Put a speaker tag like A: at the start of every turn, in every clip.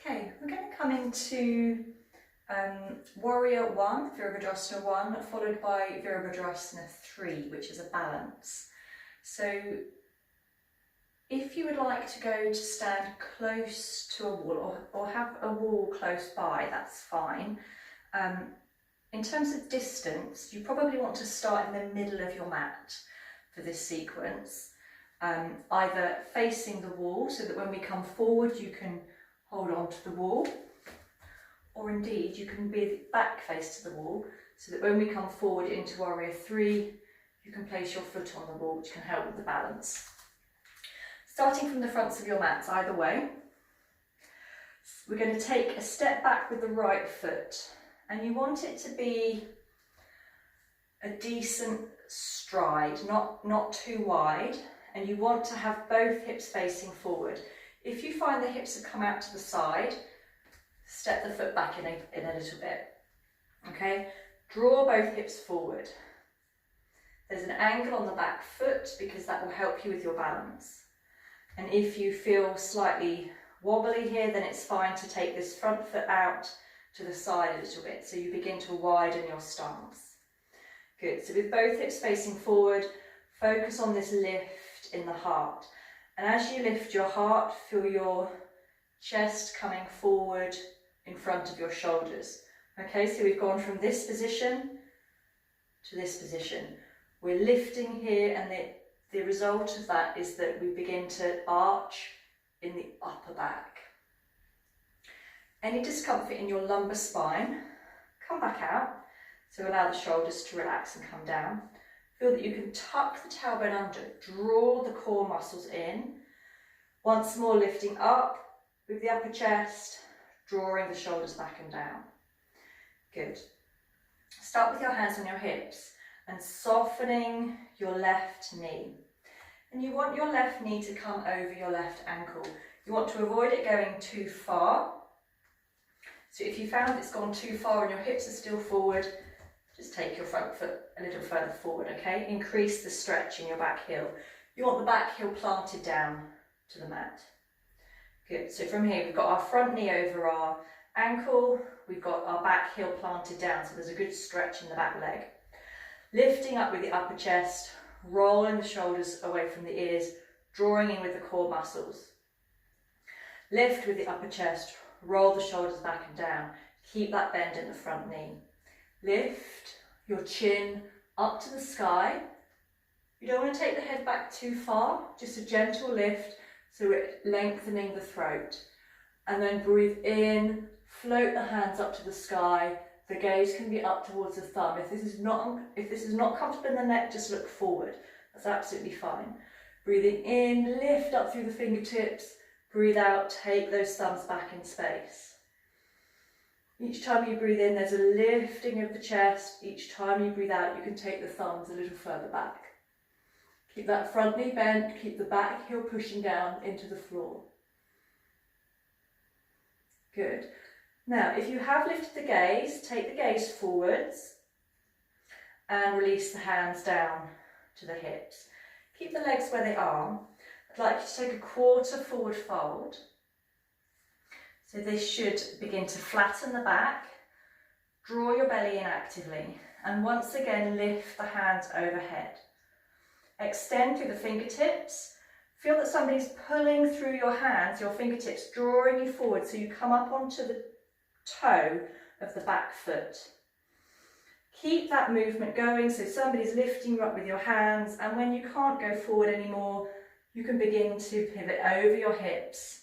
A: Okay, we're going to come into Warrior 1, Virabhadrasana 1, followed by Virabhadrasana 3, which is a balance. So if you would like to go to stand close to a wall or have a wall close by, that's fine. In terms of distance, you probably want to start in the middle of your mat for this sequence, either facing the wall so that when we come forward you can hold on to the wall, or indeed you can be back face to the wall so that when we come forward into Warrior 3 you can place your foot on the wall, which can help with the balance. Starting from the fronts of your mats either way, we're going to take a step back with the right foot, and you want it to be a decent stride, not too wide, and you want to have both hips facing forward. If you find the hips have come out to the side, step the foot back in a little bit. Okay, draw both hips forward. There's an angle on the back foot because that will help you with your balance. And if you feel slightly wobbly here, then it's fine to take this front foot out to the side a little bit, so you begin to widen your stance. Good, so with both hips facing forward, focus on this lift in the heart. And as you lift your heart, feel your chest coming forward in front of your shoulders. Okay, so we've gone from this position to this position. We're lifting here, and the result of that is that we begin to arch in the upper back. Any discomfort in your lumbar spine, come back out. So allow the shoulders to relax and come down. Feel that you can tuck the tailbone under, draw the core muscles in. Once more lifting up with the upper chest, drawing the shoulders back and down. Good. Start with your hands on your hips and softening your left knee. And you want your left knee to come over your left ankle. You want to avoid it going too far. So if you found it's gone too far and your hips are still forward, just take your front foot a little further forward, okay? Increase the stretch in your back heel. You want the back heel planted down to the mat. Good, so from here we've got our front knee over our ankle, we've got our back heel planted down, so there's a good stretch in the back leg. Lifting up with the upper chest, rolling the shoulders away from the ears, drawing in with the core muscles. Lift with the upper chest, roll the shoulders back and down. Keep that bend in the front knee. Lift your chin up to the sky. You don't want to take the head back too far, just a gentle lift so we're lengthening the throat. And then breathe in, float the hands up to the sky. The gaze can be up towards the thumb. If this is not comfortable in the neck, just look forward. That's absolutely fine. Breathing in, lift up through the fingertips. Breathe out, take those thumbs back in space. Each time you breathe in, there's a lifting of the chest. Each time you breathe out, you can take the thumbs a little further back. Keep that front knee bent, keep the back heel pushing down into the floor. Good. Now, if you have lifted the gaze, take the gaze forwards and release the hands down to the hips. Keep the legs where they are. I'd like you to take a quarter forward fold. So this should begin to flatten the back. Draw your belly in actively. And once again, lift the hands overhead. Extend through the fingertips. Feel that somebody's pulling through your hands, your fingertips, drawing you forward so you come up onto the toe of the back foot. Keep that movement going, so somebody's lifting you up with your hands, and when you can't go forward anymore, you can begin to pivot over your hips.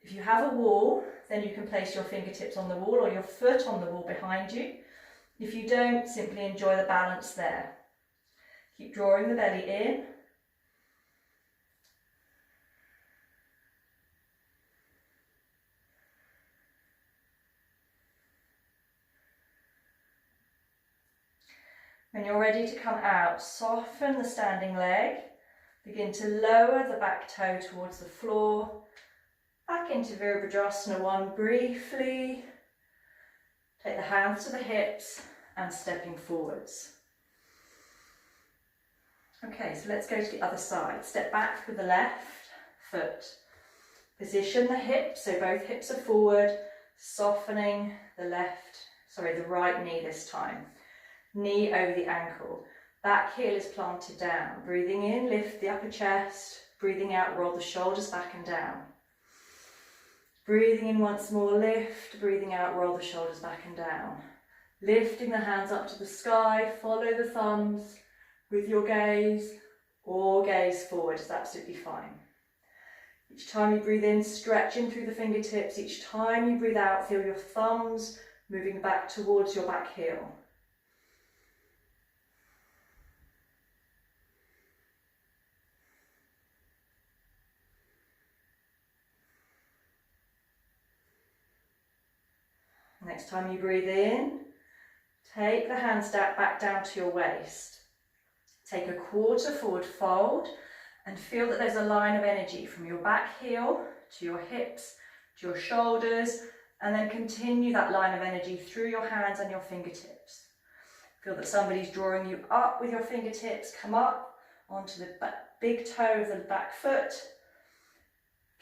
A: If you have a wall, then you can place your fingertips on the wall or your foot on the wall behind you. If you don't, simply enjoy the balance there. Keep drawing the belly in. When you're ready to come out, soften the standing leg. Begin to lower the back toe towards the floor. Back into Virabhadrasana 1 briefly. Take the hands to the hips and stepping forwards. Okay, so let's go to the other side. Step back with the left foot. Position the hips, so both hips are forward, softening the right knee this time. Knee over the ankle. Back heel is planted down. Breathing in, lift the upper chest. Breathing out, roll the shoulders back and down. Breathing in once more, lift. Breathing out, roll the shoulders back and down. Lifting the hands up to the sky, follow the thumbs with your gaze or gaze forward is absolutely fine. Each time you breathe in, stretch in through the fingertips. Each time you breathe out, feel your thumbs moving back towards your back heel. Next time you breathe in, take the hands back down to your waist. Take a quarter forward fold and feel that there's a line of energy from your back heel to your hips, to your shoulders, and then continue that line of energy through your hands and your fingertips. Feel that somebody's drawing you up with your fingertips. Come up onto the big toe of the back foot.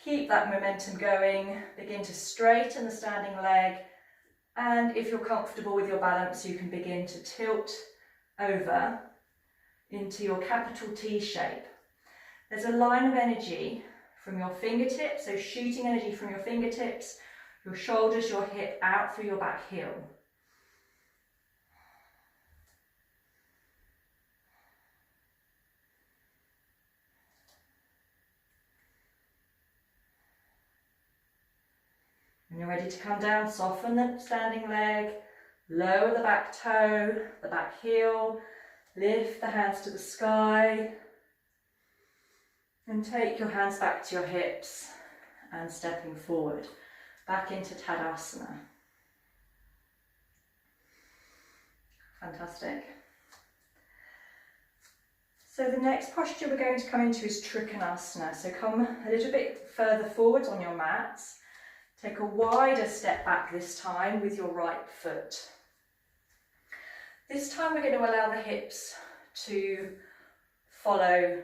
A: Keep that momentum going. Begin to straighten the standing leg. And if you're comfortable with your balance, you can begin to tilt over into your capital T shape. There's a line of energy from your fingertips, so shooting energy from your fingertips, your shoulders, your hip, out through your back heel. When you're ready to come down, soften the standing leg, lower the back toe, the back heel, lift the hands to the sky, and take your hands back to your hips and stepping forward, back into Tadasana. Fantastic. So the next posture we're going to come into is Trikonasana. So come a little bit further forwards on your mats. Take a wider step back this time with your right foot. This time we're going to allow the hips to follow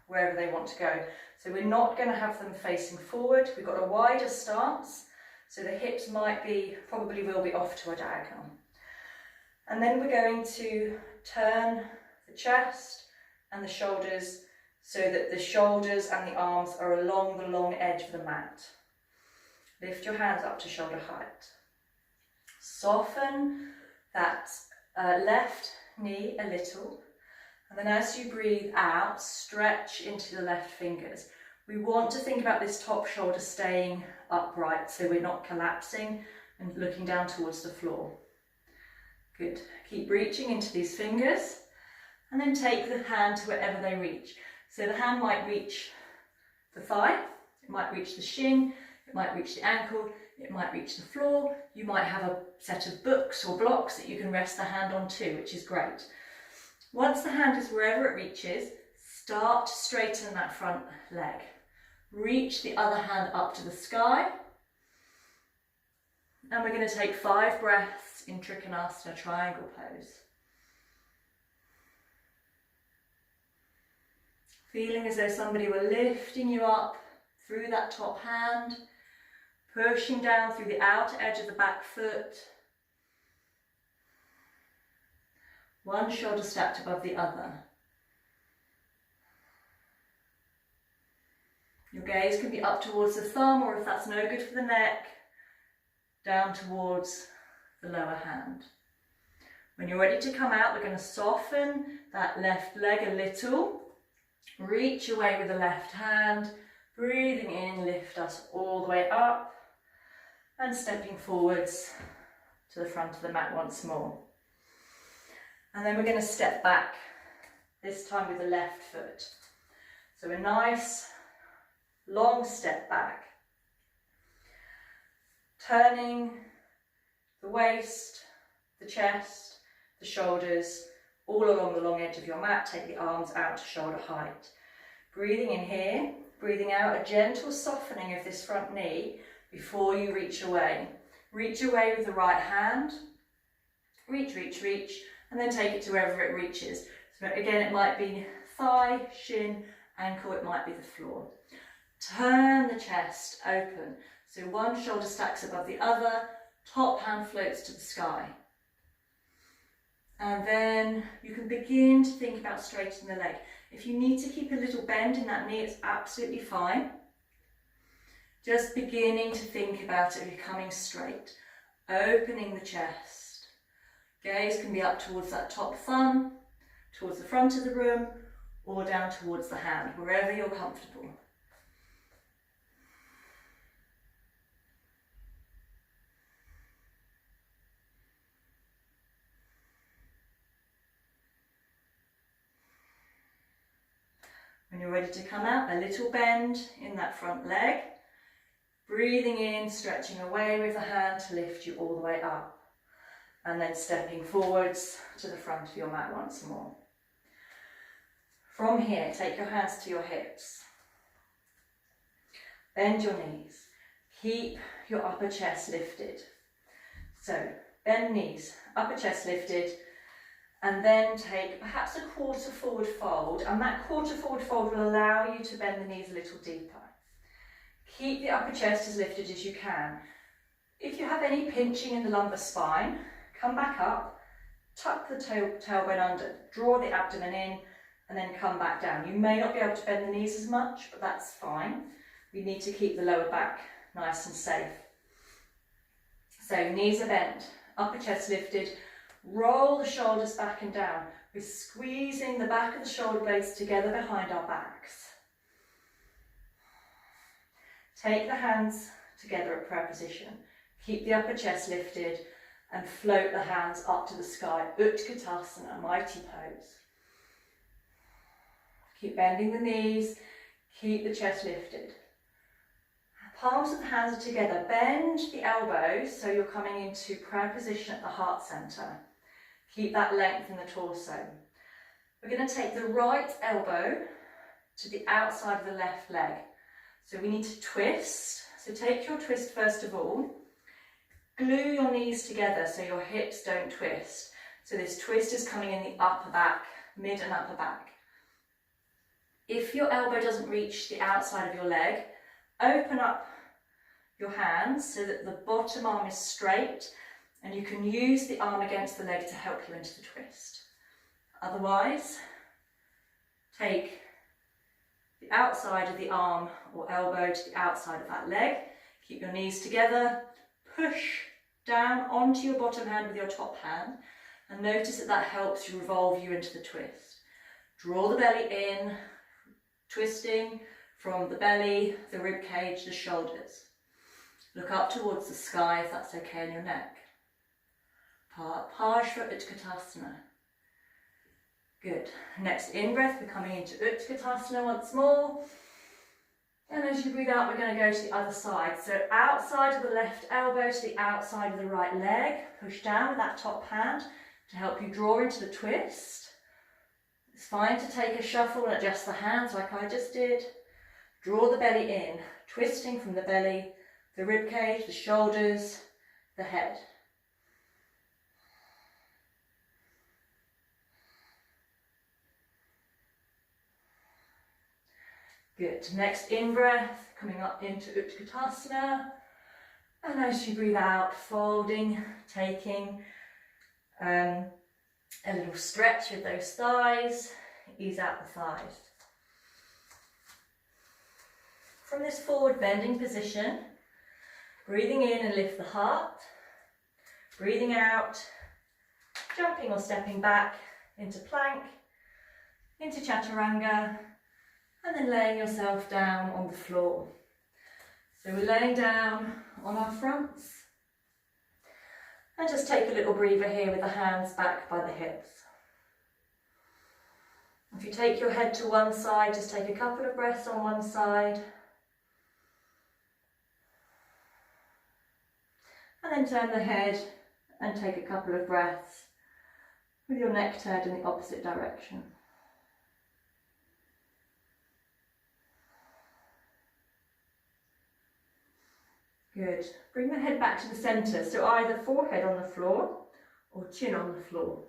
A: wherever they want to go. So we're not going to have them facing forward. We've got a wider stance, so the hips probably will be off to a diagonal. And then we're going to turn the chest and the shoulders so that the shoulders and the arms are along the long edge of the mat. Lift your hands up to shoulder height. Soften that left knee a little. And then as you breathe out, stretch into the left fingers. We want to think about this top shoulder staying upright so we're not collapsing and looking down towards the floor. Good. Keep reaching into these fingers and then take the hand to wherever they reach. So the hand might reach the thigh, it might reach the shin, it might reach the ankle, it might reach the floor. You might have a set of books or blocks that you can rest the hand on too, which is great. Once the hand is wherever it reaches, start to straighten that front leg. Reach the other hand up to the sky. And we're going to take 5 breaths in Trikonasana triangle pose. Feeling as though somebody were lifting you up through that top hand, pushing down through the outer edge of the back foot. One shoulder stacked above the other. Your gaze can be up towards the thumb, or if that's no good for the neck, down towards the lower hand. When you're ready to come out, we're going to soften that left leg a little. Reach away with the left hand. Breathing in, lift us all the way up. And stepping forwards to the front of the mat once more. And then we're going to step back, this time with the left foot. So a nice long step back. Turning the waist, the chest, the shoulders, all along the long edge of your mat. Take the arms out to shoulder height. Breathing in here, breathing out, a gentle softening of this front knee before you reach away. Reach away with the right hand. Reach, reach, reach. And then take it to wherever it reaches. So again, it might be thigh, shin, ankle, it might be the floor. Turn the chest open. So one shoulder stacks above the other, top hand floats to the sky. And then you can begin to think about straightening the leg. If you need to keep a little bend in that knee, it's absolutely fine. Just beginning to think about it becoming straight. Opening the chest. Gaze can be up towards that top thumb, towards the front of the room, or down towards the hand, wherever you're comfortable. When you're ready to come out, a little bend in that front leg. Breathing in, stretching away with the hand to lift you all the way up. And then stepping forwards to the front of your mat once more. From here, take your hands to your hips. Bend your knees. Keep your upper chest lifted. So, bend knees, upper chest lifted, and then take perhaps a quarter forward fold, and that quarter forward fold will allow you to bend the knees a little deeper. Keep the upper chest as lifted as you can. If you have any pinching in the lumbar spine, come back up, tuck the tailbone under, draw the abdomen in, and then come back down. You may not be able to bend the knees as much, but that's fine. We need to keep the lower back nice and safe. So knees are bent, upper chest lifted, roll the shoulders back and down. We're squeezing the back of the shoulder blades together behind our backs. Take the hands together at prayer position. Keep the upper chest lifted and float the hands up to the sky. Utkatasana, mighty pose. Keep bending the knees, keep the chest lifted. Palms of the hands are together. Bend the elbows so you're coming into prayer position at the heart center. Keep that length in the torso. We're going to take the right elbow to the outside of the left leg. So we need to twist. So take your twist first of all. Glue your knees together so your hips don't twist. So this twist is coming in the upper back, mid and upper back. If your elbow doesn't reach the outside of your leg, open up your hands so that the bottom arm is straight and you can use the arm against the leg to help you into the twist. Otherwise, take the outside of the arm or elbow to the outside of that leg. Keep your knees together, push down onto your bottom hand with your top hand, and notice that that helps you revolve you into the twist. Draw the belly in, twisting from the belly, the rib cage, the shoulders. Look up towards the sky if that's okay in your neck. Parshva Utkatasana. Good. Next in-breath, we're coming into Utkatasana once more. And as you breathe out, we're going to go to the other side. So outside of the left elbow to the outside of the right leg. Push down with that top hand to help you draw into the twist. It's fine to take a shuffle and adjust the hands like I just did. Draw the belly in, twisting from the belly, the rib cage, the shoulders, the head. Good. Next in-breath, coming up into Utkatasana. And as you breathe out, folding, taking a little stretch with those thighs. Ease out the thighs. From this forward bending position, breathing in and lift the heart. Breathing out, jumping or stepping back into plank, into chaturanga, and then laying yourself down on the floor. So we're laying down on our fronts. And just take a little breather here with the hands back by the hips. If you take your head to one side, just take a couple of breaths on one side. And then turn the head and take a couple of breaths with your neck turned in the opposite direction. Good. Bring the head back to the centre, so either forehead on the floor or chin on the floor.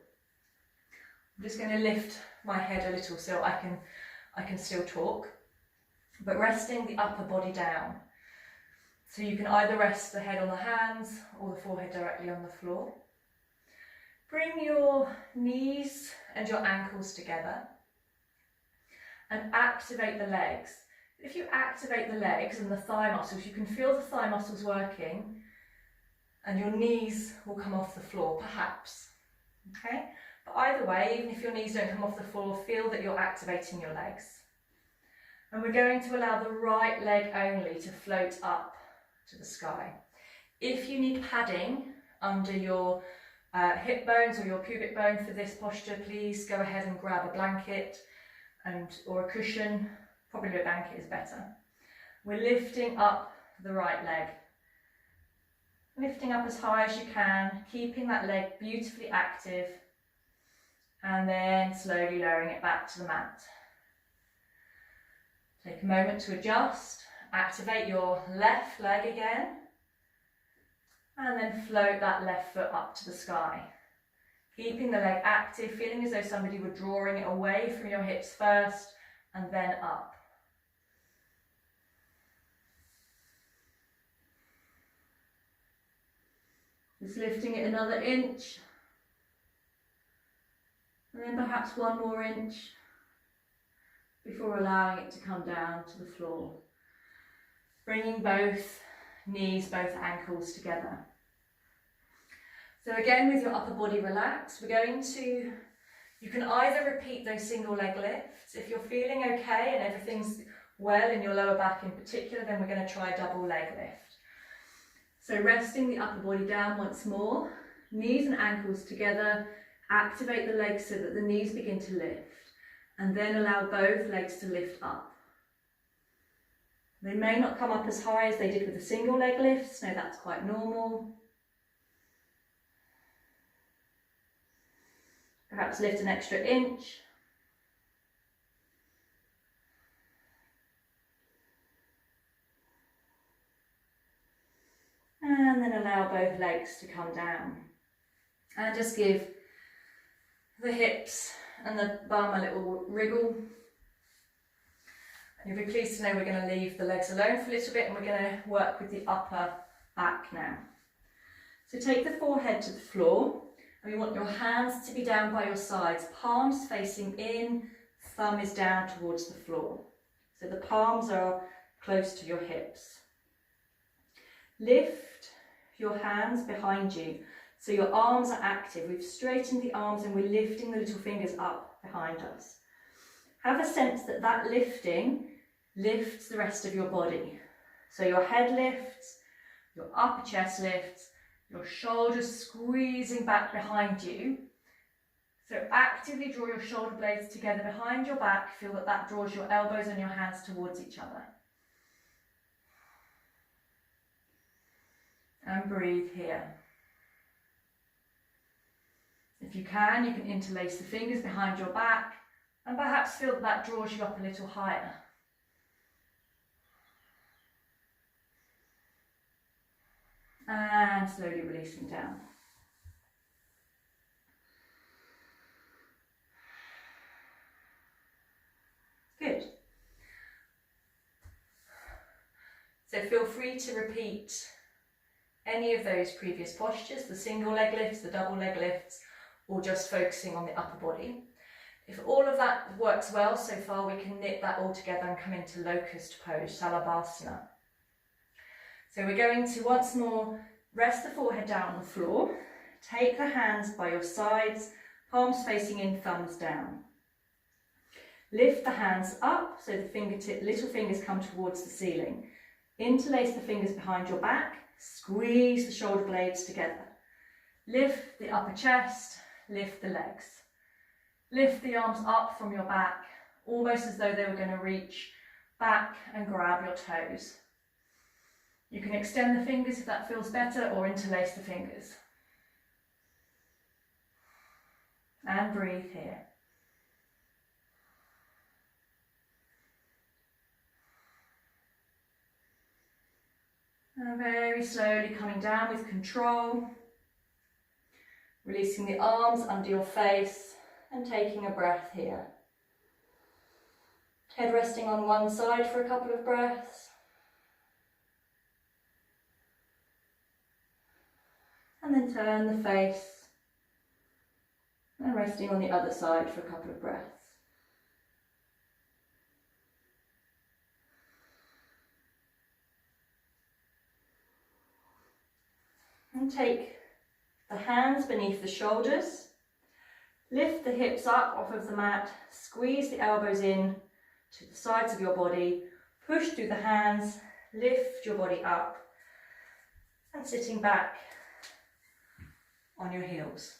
A: I'm just going to lift my head a little so I can still talk. but resting the upper body down. So you can either rest the head on the hands or the forehead directly on the floor. Bring your knees and your ankles together and activate the legs. If you activate the legs and the thigh muscles, you can feel the thigh muscles working and your knees will come off the floor, perhaps. Okay? But either way, even if your knees don't come off the floor, feel that you're activating your legs. And we're going to allow the right leg only to float up to the sky. If you need padding under your hip bones or your pubic bone for this posture, please go ahead and grab a blanket or a cushion. Probably a blanket is better. We're lifting up the right leg. Lifting up as high as you can, keeping that leg beautifully active, and then slowly lowering it back to the mat. Take a moment to adjust, activate your left leg again, and then float that left foot up to the sky. Keeping the leg active, feeling as though somebody were drawing it away from your hips first, and then up. Just lifting it another inch, and then perhaps one more inch before allowing it to come down to the floor. Bringing both knees, both ankles together. So again, with your upper body relaxed, you can either repeat those single leg lifts. If you're feeling okay and everything's well in your lower back in particular, then we're going to try a double leg lift. So resting the upper body down once more, knees and ankles together, activate the legs so that the knees begin to lift, and then allow both legs to lift up. They may not come up as high as they did with the single leg lifts, no, that's quite normal. Perhaps lift an extra inch. And then allow both legs to come down. And just give the hips and the bum a little wriggle. And you'll be pleased to know we're going to leave the legs alone for a little bit and we're going to work with the upper back now. So take the forehead to the floor and we want your hands to be down by your sides, palms facing in, thumb is down towards the floor. So the palms are close to your hips. Lift your hands behind you so your arms are active. We've straightened the arms and we're lifting the little fingers up behind us. Have a sense that that lifting lifts the rest of your body. So your head lifts, your upper chest lifts, your shoulders squeezing back behind you. So actively draw your shoulder blades together behind your back. Feel that that draws your elbows and your hands towards each other. And breathe here. If you can interlace the fingers behind your back and perhaps feel that that draws you up a little higher. And slowly releasing down. Good. So feel free to repeat any of those previous postures, the single leg lifts, the double leg lifts, or just focusing on the upper body. If all of that works well so far, we can knit that all together and come into locust pose, Salabhasana. So we're going to once more rest the forehead down on the floor, take the hands by your sides, palms facing in, thumbs down. Lift the hands up so the little fingers come towards the ceiling. Interlace the fingers behind your back, squeeze the shoulder blades together. Lift the upper chest, lift the legs. Lift the arms up from your back, almost as though they were going to reach back and grab your toes. You can extend the fingers if that feels better, or interlace the fingers. And breathe here. And very slowly coming down with control, releasing the arms under your face and taking a breath here. Head resting on one side for a couple of breaths. And then turn the face and resting on the other side for a couple of breaths. And take the hands beneath the shoulders, lift the hips up off of the mat, squeeze the elbows in to the sides of your body, push through the hands, lift your body up, and sitting back on your heels.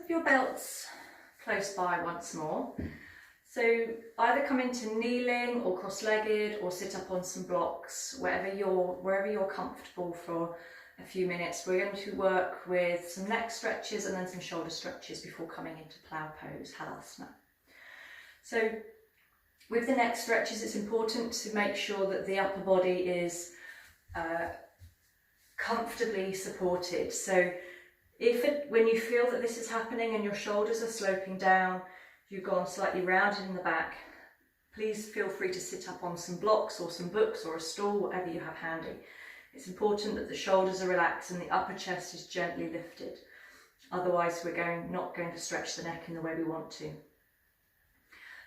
A: Your belts close by once more. So either come into kneeling or cross-legged or sit up on some blocks, wherever you're comfortable for a few minutes. We're going to work with some neck stretches and then some shoulder stretches before coming into plow pose, Halasana. So with the neck stretches, it's important to make sure that the upper body is comfortably supported. So when you feel that this is happening and your shoulders are sloping down, you've gone slightly rounded in the back, please feel free to sit up on some blocks or some books or a stool, whatever you have handy. It's important that the shoulders are relaxed and the upper chest is gently lifted. Otherwise, we're not going to stretch the neck in the way we want to.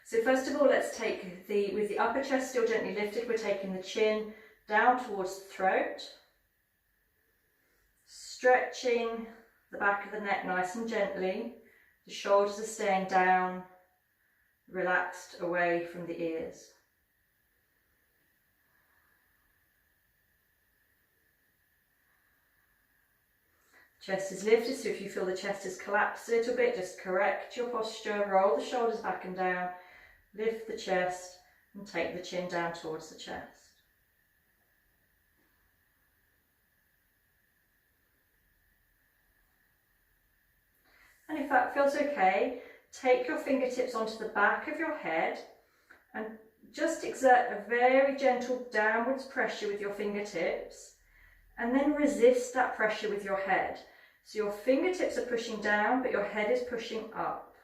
A: So first of all, let's take with the upper chest still gently lifted, we're taking the chin down towards the throat, stretching the back of the neck nice and gently. The shoulders are staying down, relaxed away from the ears. Chest is lifted, so if you feel the chest has collapsed a little bit, just correct your posture, roll the shoulders back and down, lift the chest and take the chin down towards the chest. And if that feels okay, take your fingertips onto the back of your head and just exert a very gentle downwards pressure with your fingertips and then resist that pressure with your head. So your fingertips are pushing down, but your head is pushing up.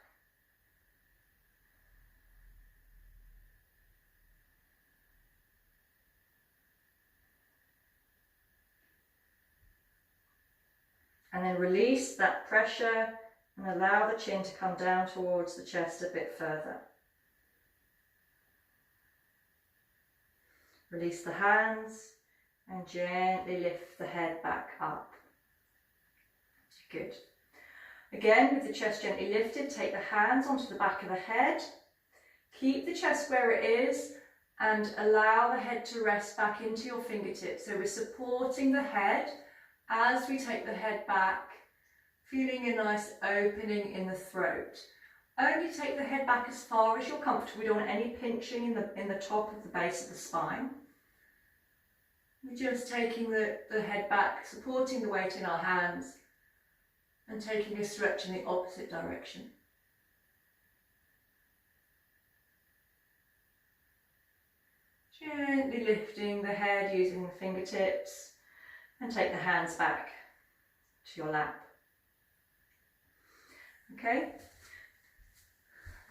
A: And then release that pressure and allow the chin to come down towards the chest a bit further. Release the hands and gently lift the head back up. Good. Again, with the chest gently lifted, take the hands onto the back of the head. Keep the chest where it is and allow the head to rest back into your fingertips. So we're supporting the head as we take the head back, feeling a nice opening in the throat. Only take the head back as far as you're comfortable. We don't want any pinching in the top of the base of the spine. We're just taking the head back, supporting the weight in our hands and taking a stretch in the opposite direction. Gently lifting the head using the fingertips and take the hands back to your lap. Okay,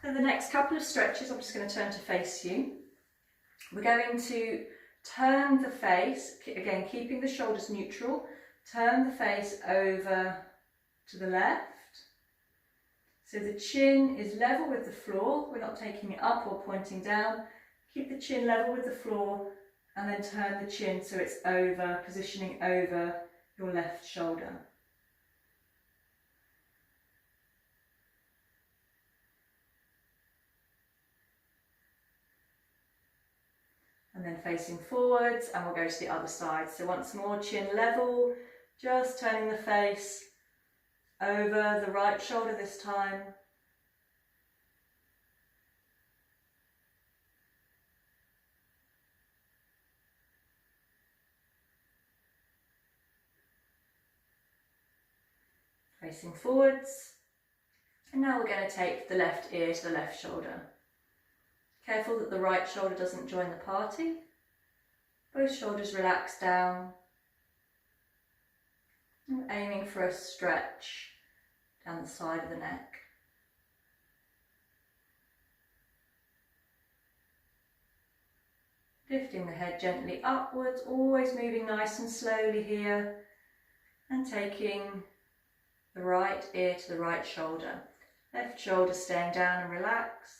A: then the next couple of stretches, I'm just going to turn to face you. We're going to turn the face, again keeping the shoulders neutral, turn the face over to the left. So the chin is level with the floor, we're not taking it up or pointing down. Keep the chin level with the floor and then turn the chin so it's over, positioning over your left shoulder. And then facing forwards, and we'll go to the other side. So once more, chin level, just turning the face over the right shoulder this time. Facing forwards. And now we're going to take the left ear to the left shoulder. Careful that the right shoulder doesn't join the party. Both shoulders relax down. And aiming for a stretch down the side of the neck. Lifting the head gently upwards, always moving nice and slowly here. And taking the right ear to the right shoulder. Left shoulder staying down and relaxed.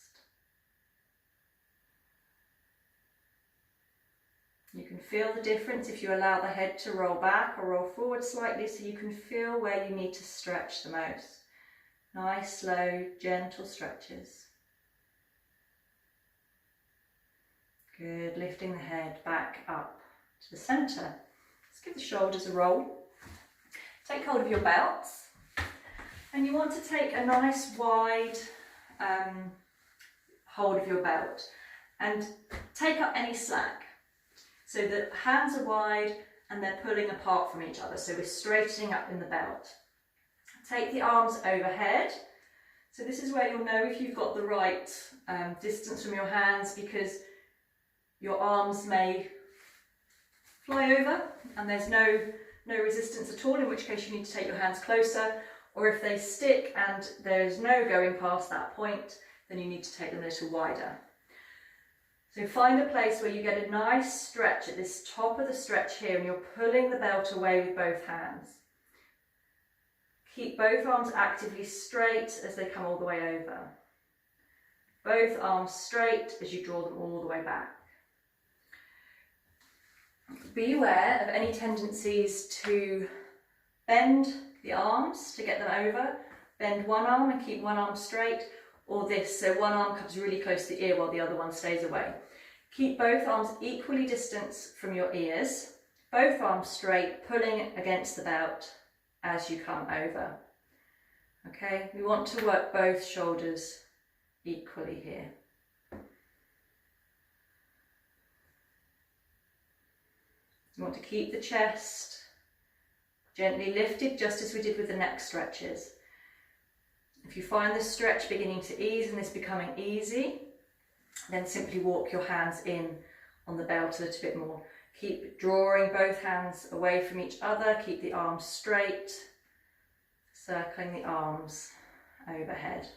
A: You can feel the difference if you allow the head to roll back or roll forward slightly, so you can feel where you need to stretch the most. Nice, slow, gentle stretches. Good, lifting the head back up to the centre. Let's give the shoulders a roll. Take hold of your belts. And you want to take a nice wide hold of your belt and take up any slack. So the hands are wide and they're pulling apart from each other. So we're straightening up in the belt. Take the arms overhead. So this is where you'll know if you've got the right distance from your hands, because your arms may fly over and there's no resistance at all, in which case you need to take your hands closer. Or if they stick and there's no going past that point, then you need to take them a little wider. So find a place where you get a nice stretch at this top of the stretch here, and you're pulling the belt away with both hands. Keep both arms actively straight as they come all the way over. Both arms straight as you draw them all the way back. Be aware of any tendencies to bend the arms to get them over. Bend one arm and keep one arm straight, or this, so one arm comes really close to the ear while the other one stays away. Keep both arms equally distanced from your ears, both arms straight, pulling against the belt as you come over. Okay, we want to work both shoulders equally here. You want to keep the chest gently lifted, just as we did with the neck stretches. If you find the stretch beginning to ease and this becoming easy, then simply walk your hands in on the belt a little bit more. Keep drawing both hands away from each other, keep the arms straight, circling the arms overhead.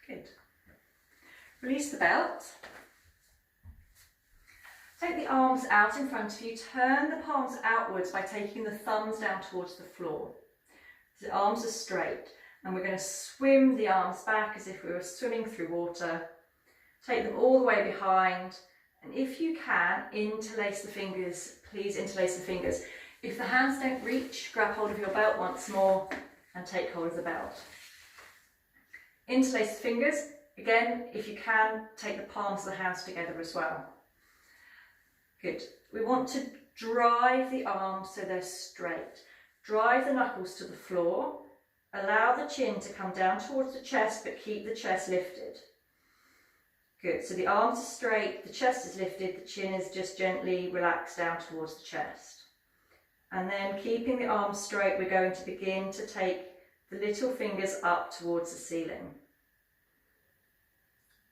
A: Good. Release the belt. Take the arms out in front of you, turn the palms outwards by taking the thumbs down towards the floor. The arms are straight, and we're going to swim the arms back as if we were swimming through water. Take them all the way behind, and if you can, interlace the fingers. Please interlace the fingers. If the hands don't reach, grab hold of your belt once more and take hold of the belt. Interlace the fingers. Again, if you can, take the palms of the hands together as well. Good. We want to drive the arms so they're straight. Drive the knuckles to the floor. Allow the chin to come down towards the chest, but keep the chest lifted. Good. So the arms are straight, the chest is lifted, the chin is just gently relaxed down towards the chest. And then keeping the arms straight, we're going to begin to take the little fingers up towards the ceiling.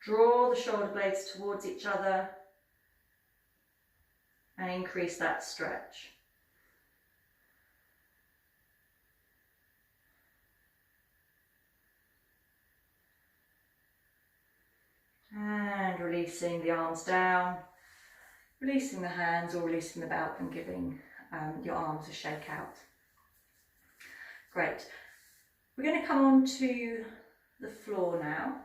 A: Draw the shoulder blades towards each other and increase that stretch. And releasing the arms down, releasing the hands or releasing the belt and giving your arms a shake out. Great. We're going to come on to the floor now.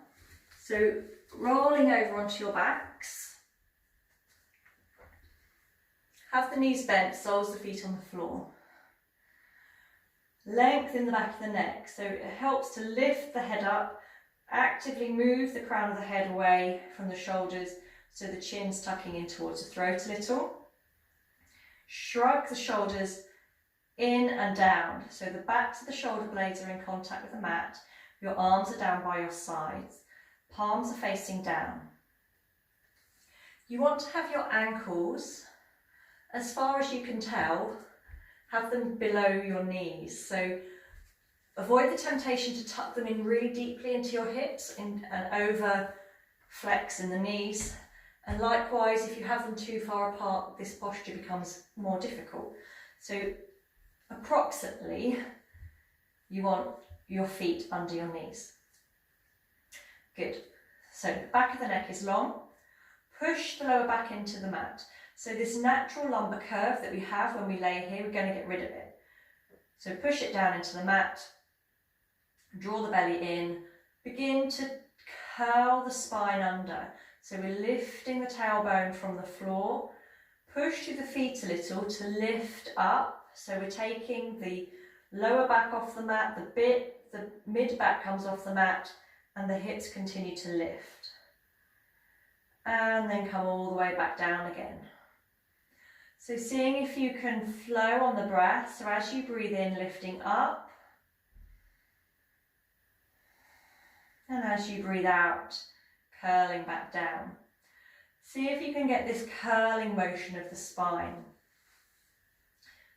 A: So rolling over onto your backs. Have the knees bent, soles of the feet on the floor. Lengthen the back of the neck, so it helps to lift the head up, actively move the crown of the head away from the shoulders so the chin's tucking in towards the throat a little. Shrug the shoulders in and down, so the backs of the shoulder blades are in contact with the mat, your arms are down by your sides, palms are facing down. You want to have your ankles, as far as you can tell, have them below your knees. So avoid the temptation to tuck them in really deeply into your hips and over flex in the knees. And likewise, if you have them too far apart, this posture becomes more difficult. So approximately, you want your feet under your knees. Good. So the back of the neck is long. Push the lower back into the mat. So this natural lumbar curve that we have when we lay here, we're going to get rid of it. So push it down into the mat, draw the belly in, begin to curl the spine under. So we're lifting the tailbone from the floor, push through the feet a little to lift up. So we're taking the lower back off the mat, the mid back comes off the mat, and the hips continue to lift. And then come all the way back down again. So seeing if you can flow on the breath, so as you breathe in, lifting up, and as you breathe out, curling back down. See if you can get this curling motion of the spine,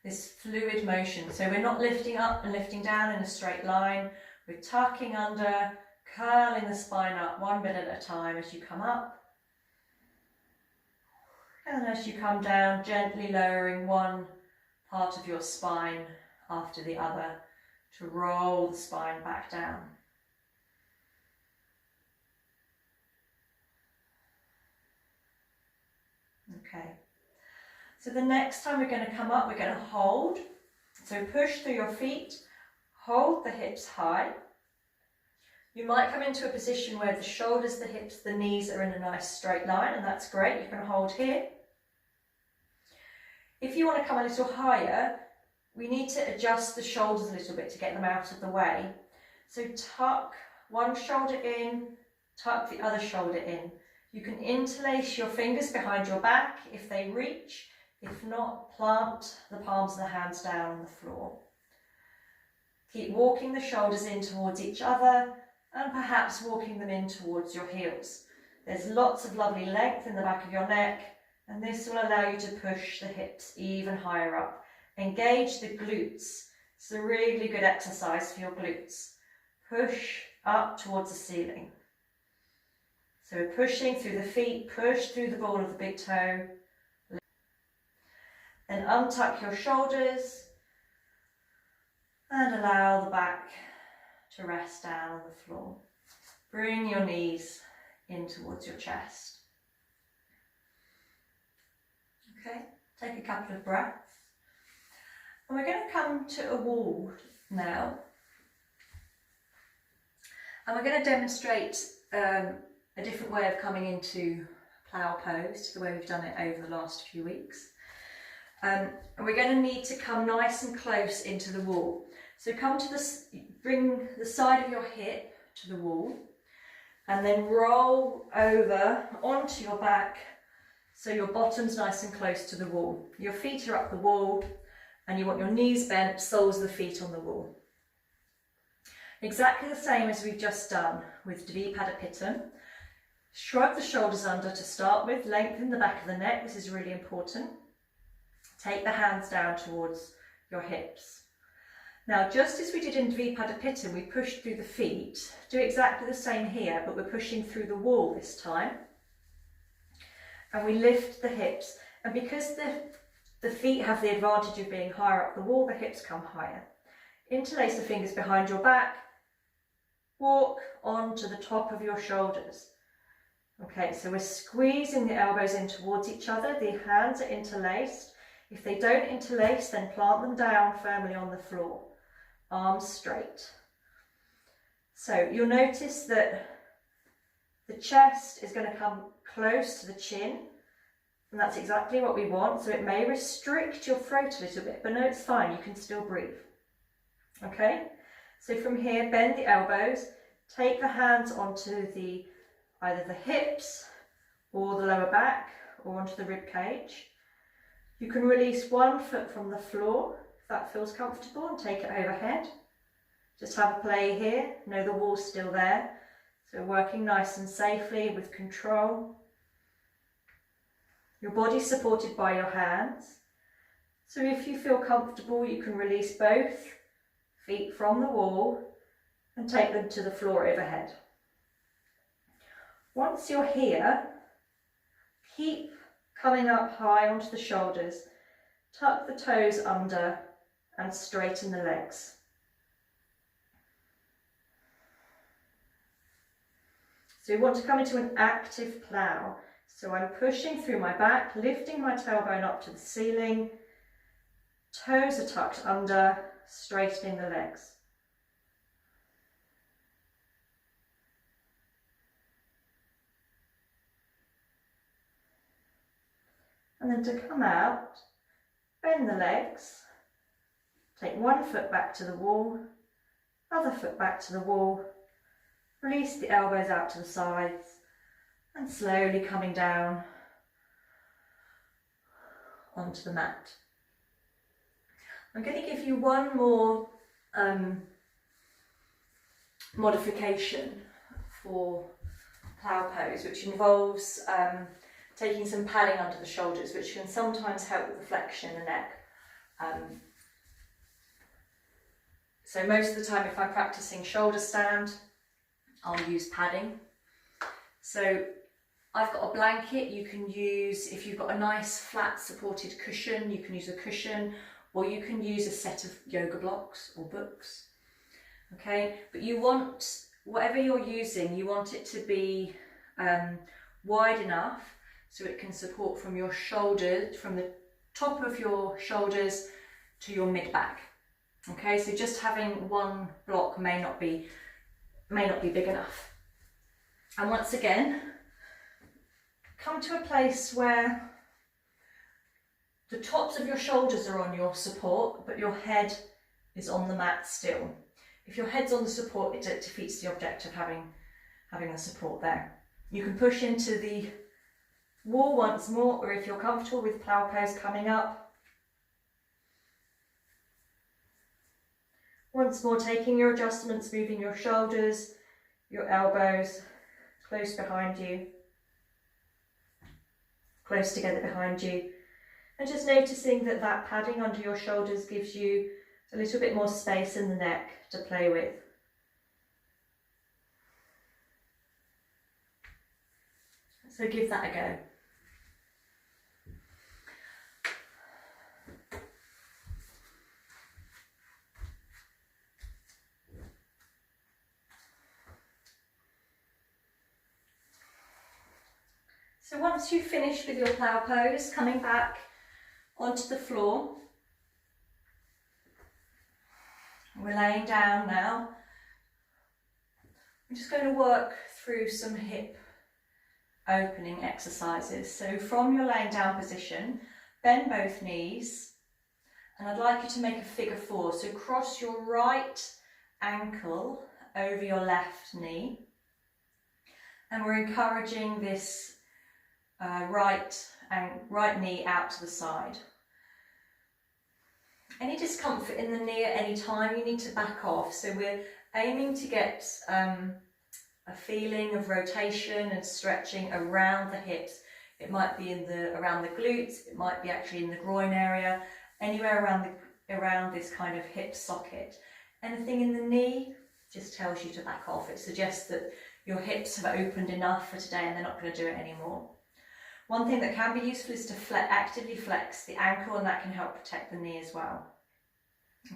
A: this fluid motion. So we're not lifting up and lifting down in a straight line, we're tucking under, curling the spine up one bit at a time as you come up. And as you come down, gently lowering one part of your spine after the other to roll the spine back down. Okay. So the next time we're going to come up, we're going to hold. So push through your feet, hold the hips high. You might come into a position where the shoulders, the hips, the knees are in a nice straight line, and that's great. You can hold here. If you want to come a little higher, we need to adjust the shoulders a little bit to get them out of the way. So tuck one shoulder in, tuck the other shoulder in. You can interlace your fingers behind your back if they reach. If not, plant the palms of the hands down on the floor. Keep walking the shoulders in towards each other and perhaps walking them in towards your heels. There's lots of lovely length in the back of your neck, and this will allow you to push the hips even higher up. Engage the glutes. It's a really good exercise for your glutes. Push up towards the ceiling. So we're pushing through the feet, push through the ball of the big toe. Then untuck your shoulders and allow the back to rest down on the floor. Bring your knees in towards your chest. Okay, take a couple of breaths. And we're going to come to a wall now. And we're going to demonstrate a different way of coming into plough pose to the way we've done it over the last few weeks. And we're going to need to come nice and close into the wall. So come to bring the side of your hip to the wall and then roll over onto your back so your bottom's nice and close to the wall. Your feet are up the wall and you want your knees bent, soles of the feet on the wall. Exactly the same as we've just done with Dvipadipittam. Shrug the shoulders under to start with, lengthen the back of the neck, this is really important. Take the hands down towards your hips. Now, just as we did in Dvipadipittam, we pushed through the feet, do exactly the same here, but we're pushing through the wall this time. And we lift the hips, and because the feet have the advantage of being higher up the wall, the hips come higher. Interlace the fingers behind your back, walk onto the top of your shoulders. Okay, so we're squeezing the elbows in towards each other, the hands are interlaced. If they don't interlace, then plant them down firmly on the floor, arms straight. So you'll notice that the chest is going to come close to the chin, and that's exactly what we want. So it may restrict your throat a little bit, but no, it's fine, you can still breathe.
B: Okay, so from here, bend the elbows, take the hands onto either the hips or the lower back or onto the rib cage. You can release one foot from the floor if that feels comfortable and take it overhead. Just have a play here, know the wall's still there. So working nice and safely with control. Your body's supported by your hands. So if you feel comfortable, you can release both feet from the wall and take them to the floor overhead. Once you're here, keep coming up high onto the shoulders. Tuck the toes under and straighten the legs. So we want to come into an active plough. So I'm pushing through my back, lifting my tailbone up to the ceiling. Toes are tucked under, straightening the legs. And then to come out, bend the legs. Take one foot back to the wall, other foot back to the wall. Release the elbows out to the sides and slowly coming down onto the mat. I'm going to give you one more modification for plough pose, which involves taking some padding under the shoulders, which can sometimes help with the flexion in the neck. So most of the time if I'm practicing shoulder stand, I'll use padding. So I've got a blanket. You can use, if you've got a nice flat supported cushion, you can use a cushion, or you can use a set of yoga blocks or books. Okay, but you want, whatever you're using, you want it to be wide enough so it can support from your shoulders, from the top of your shoulders to your mid back. Okay, so just having one block may not be big enough. And once again, come to a place where the tops of your shoulders are on your support, but your head is on the mat still. If your head's on the support, it defeats the object of having the support there. You can push into the wall once more, or if you're comfortable with plough pose, coming up. Once more, taking your adjustments, moving your shoulders, your elbows close behind you, close together behind you, and just noticing that that padding under your shoulders gives you a little bit more space in the neck to play with. So give that a go. So once you've finished with your plough pose, coming back onto the floor, we're laying down now. I'm just going to work through some hip opening exercises. So from your laying down position, bend both knees, and I'd like you to make a figure four. So cross your right ankle over your left knee, and we're encouraging this right knee out to the side. Any discomfort in the knee at any time, you need to back off. So we're aiming to get a feeling of rotation and stretching around the hips. It might be around the glutes, it might be actually in the groin area, anywhere around this kind of hip socket. Anything in the knee just tells you to back off. It suggests that your hips have opened enough for today and they're not going to do it anymore. One thing that can be useful is to actively flex the ankle, and that can help protect the knee as well.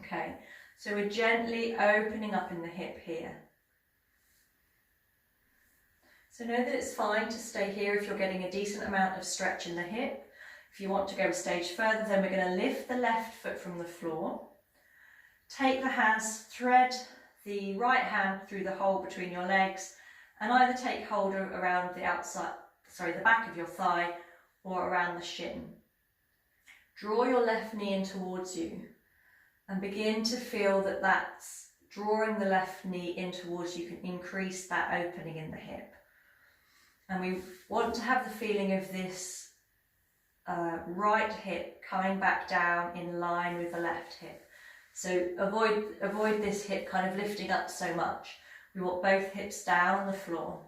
B: Okay, so we're gently opening up in the hip here. So know that it's fine to stay here if you're getting a decent amount of stretch in the hip. If you want to go a stage further, then we're going to lift the left foot from the floor. Take the hands, thread the right hand through the hole between your legs, and either take hold around the back of your thigh or around the shin. Draw your left knee in towards you and begin to feel that that's drawing the left knee in towards you. Can increase that opening in the hip. And we want to have the feeling of this right hip coming back down in line with the left hip. So avoid this hip kind of lifting up so much. We want both hips down on the floor.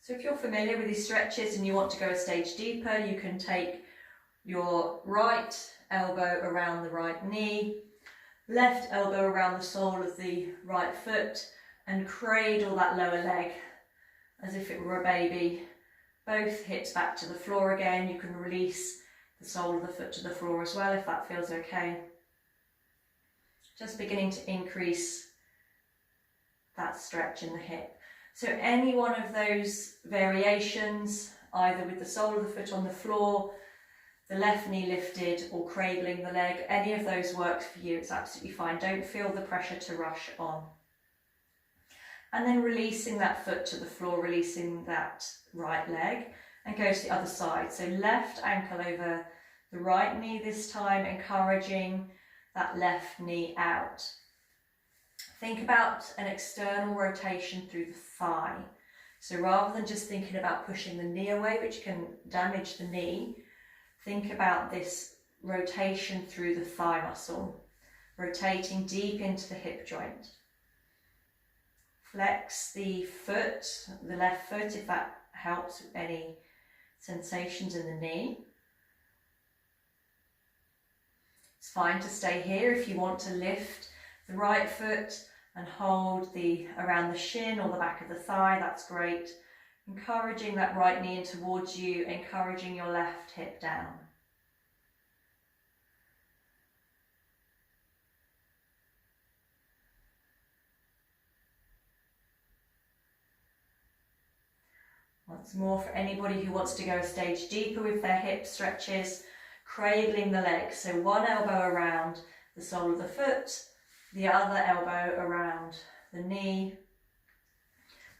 B: So if you're familiar with these stretches and you want to go a stage deeper, you can take your right elbow around the right knee, left elbow around the sole of the right foot, and cradle that lower leg as if it were a baby. Both hips back to the floor again. You can release the sole of the foot to the floor as well if that feels okay. Just beginning to increase that stretch in the hip. So any one of those variations, either with the sole of the foot on the floor, the left knee lifted, or cradling the leg, any of those works for you, it's absolutely fine. Don't feel the pressure to rush on. And then releasing that foot to the floor, releasing that right leg, and go to the other side. So left ankle over the right knee this time, encouraging that left knee out. Think about an external rotation through the thigh. So rather than just thinking about pushing the knee away, which can damage the knee, think about this rotation through the thigh muscle, rotating deep into the hip joint. Flex the foot, the left foot, if that helps with any sensations in the knee. It's fine to stay here. If you want to lift the right foot and hold around the shin or the back of the thigh, that's great. Encouraging that right knee in towards you, encouraging your left hip down. Once more, for anybody who wants to go a stage deeper with their hip stretches, cradling the legs. So one elbow around the sole of the foot, the other elbow around the knee,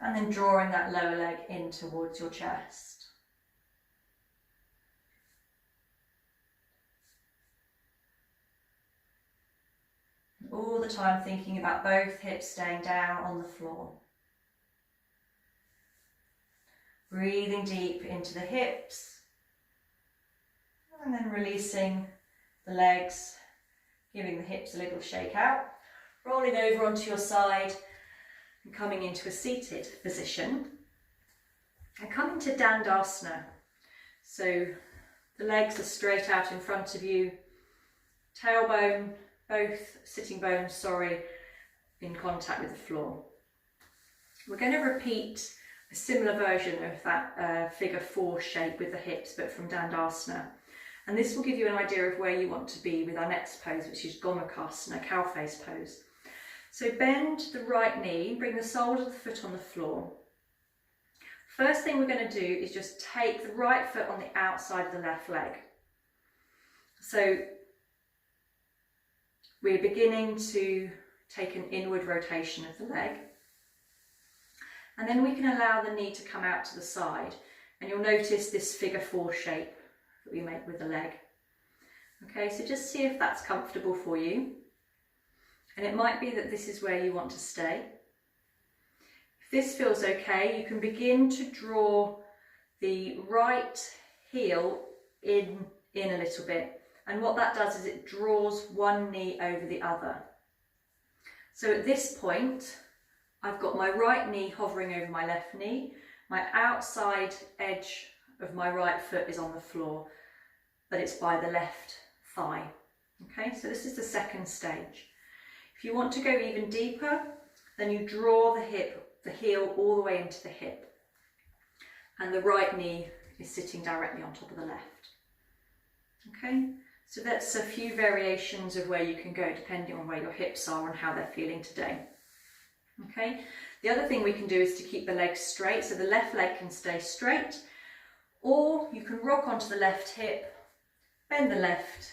B: and then drawing that lower leg in towards your chest. All the time thinking about both hips staying down on the floor. Breathing deep into the hips, and then releasing the legs, giving the hips a little shake out, rolling over onto your side and coming into a seated position. And coming to Dandasana. So the legs are straight out in front of you, tailbone, both sitting bones, in contact with the floor. We're going to repeat a similar version of that figure 4 shape with the hips, but from Dandasana. And this will give you an idea of where you want to be with our next pose, which is Gomukhasana, cow face pose. So bend the right knee, bring the sole of the foot on the floor. First thing we're going to do is just take the right foot on the outside of the left leg. So we're beginning to take an inward rotation of the leg. And then we can allow the knee to come out to the side. And you'll notice this figure 4 shape that we make with the leg. Okay, so just see if that's comfortable for you. And it might be that this is where you want to stay. If this feels okay, you can begin to draw the right heel in a little bit. And what that does is it draws one knee over the other. So at this point, I've got my right knee hovering over my left knee. My outside edge of my right foot is on the floor, but it's by the left thigh. Okay, so this is the second stage. If you want to go even deeper, then you draw the heel all the way into the hip. And the right knee is sitting directly on top of the left. Okay, so that's a few variations of where you can go depending on where your hips are and how they're feeling today. Okay, the other thing we can do is to keep the legs straight, so the left leg can stay straight, or you can rock onto the left hip, bend the left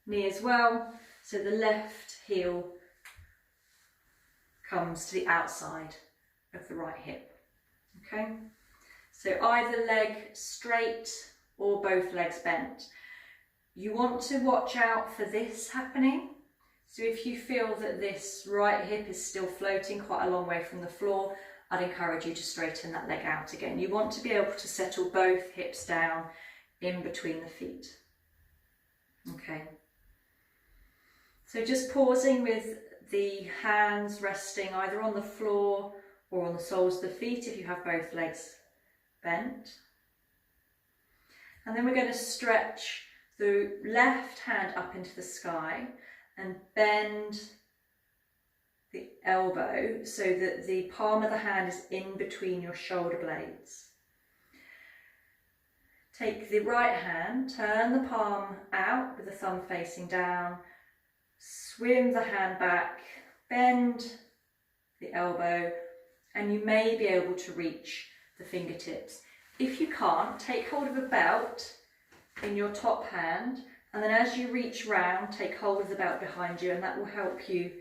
B: knee as well, so the left heel comes to the outside of the right hip. Okay, So either leg straight or both legs bent. You want to watch out for this happening. So if you feel that this right hip is still floating quite a long way from the floor, I'd encourage you to straighten that leg out again. You want to be able to settle both hips down in between the feet. Okay. So just pausing with the hands resting either on the floor or on the soles of the feet if you have both legs bent. And then we're going to stretch the left hand up into the sky and bend the elbow so that the palm of the hand is in between your shoulder blades. Take the right hand, turn the palm out with the thumb facing down, swim the hand back, bend the elbow, and you may be able to reach the fingertips. If you can't, take hold of a belt in your top hand, and then as you reach round, take hold of the belt behind you, and that will help you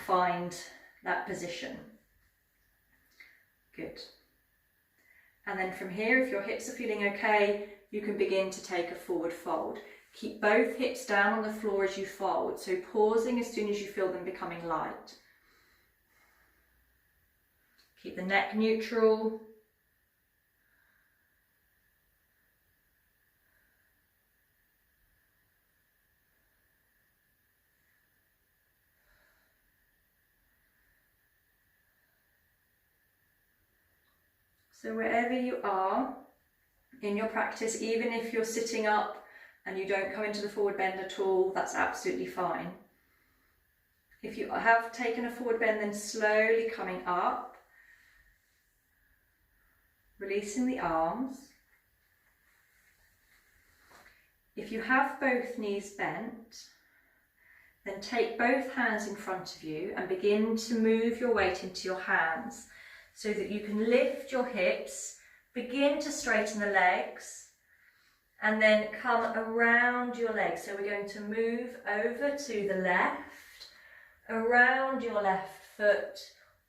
B: find that position. Good. And then from here, if your hips are feeling okay, you can begin to take a forward fold. Keep both hips down on the floor as you fold, so pausing as soon as you feel them becoming light. Keep the neck neutral. So wherever you are in your practice, even if you're sitting up and you don't come into the forward bend at all, that's absolutely fine. If you have taken a forward bend, then slowly coming up, releasing the arms. If you have both knees bent, then take both hands in front of you and begin to move your weight into your hands so that you can lift your hips, begin to straighten the legs, and then come around your legs. So we're going to move over to the left, around your left foot,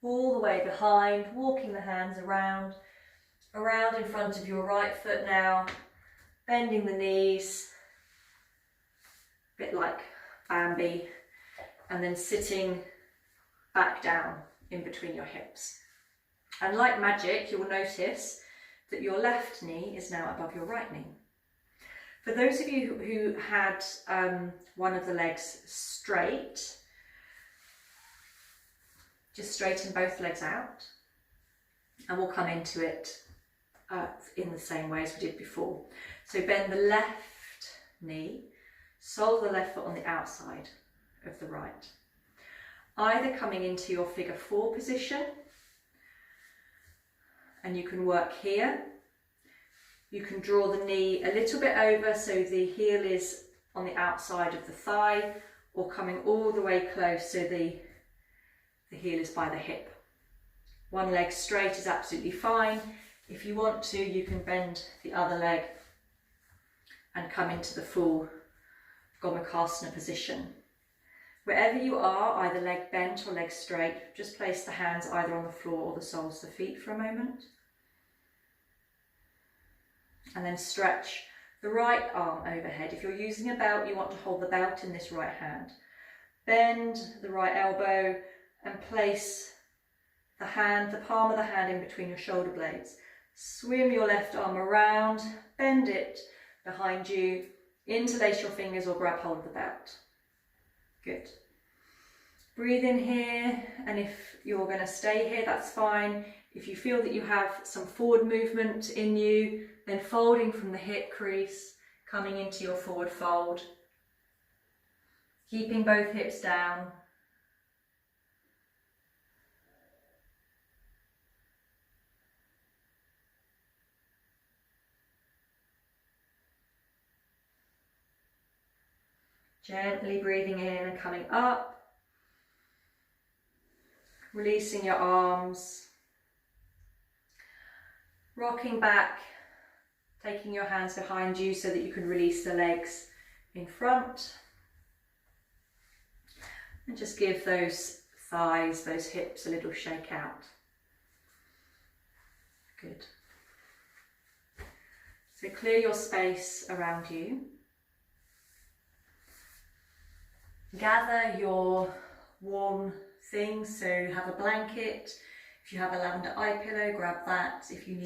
B: all the way behind, walking the hands around in front of your right foot now, bending the knees, a bit like Bambi, and then sitting back down in between your hips. And like magic, you will notice that your left knee is now above your right knee. For those of you who had one of the legs straight, just straighten both legs out, and we'll come into it in the same way as we did before. So bend the left knee, sole the left foot on the outside of the right. Either coming into your figure 4 position, and you can work here. You can draw the knee a little bit over so the heel is on the outside of the thigh, or coming all the way close so the heel is by the hip. One leg straight is absolutely fine. If you want to, you can bend the other leg and come into the full Gomukhasana position. Wherever you are, either leg bent or leg straight, just place the hands either on the floor or the soles of the feet for a moment. And then stretch the right arm overhead. If you're using a belt, you want to hold the belt in this right hand. Bend the right elbow and place the palm of the hand in between your shoulder blades. Swim your left arm around, bend it behind you, interlace your fingers or grab hold of the belt. Good. Breathe in here, and if you're going to stay here, that's fine. If you feel that you have some forward movement in you, then folding from the hip crease, coming into your forward fold. Keeping both hips down. Gently breathing in and coming up. Releasing your arms. Rocking back, taking your hands behind you so that you can release the legs in front. And just give those thighs, those hips a little shake out. Good. So clear your space around you. Gather your warm things, so have a blanket. If you have a lavender eye pillow, grab that. If you need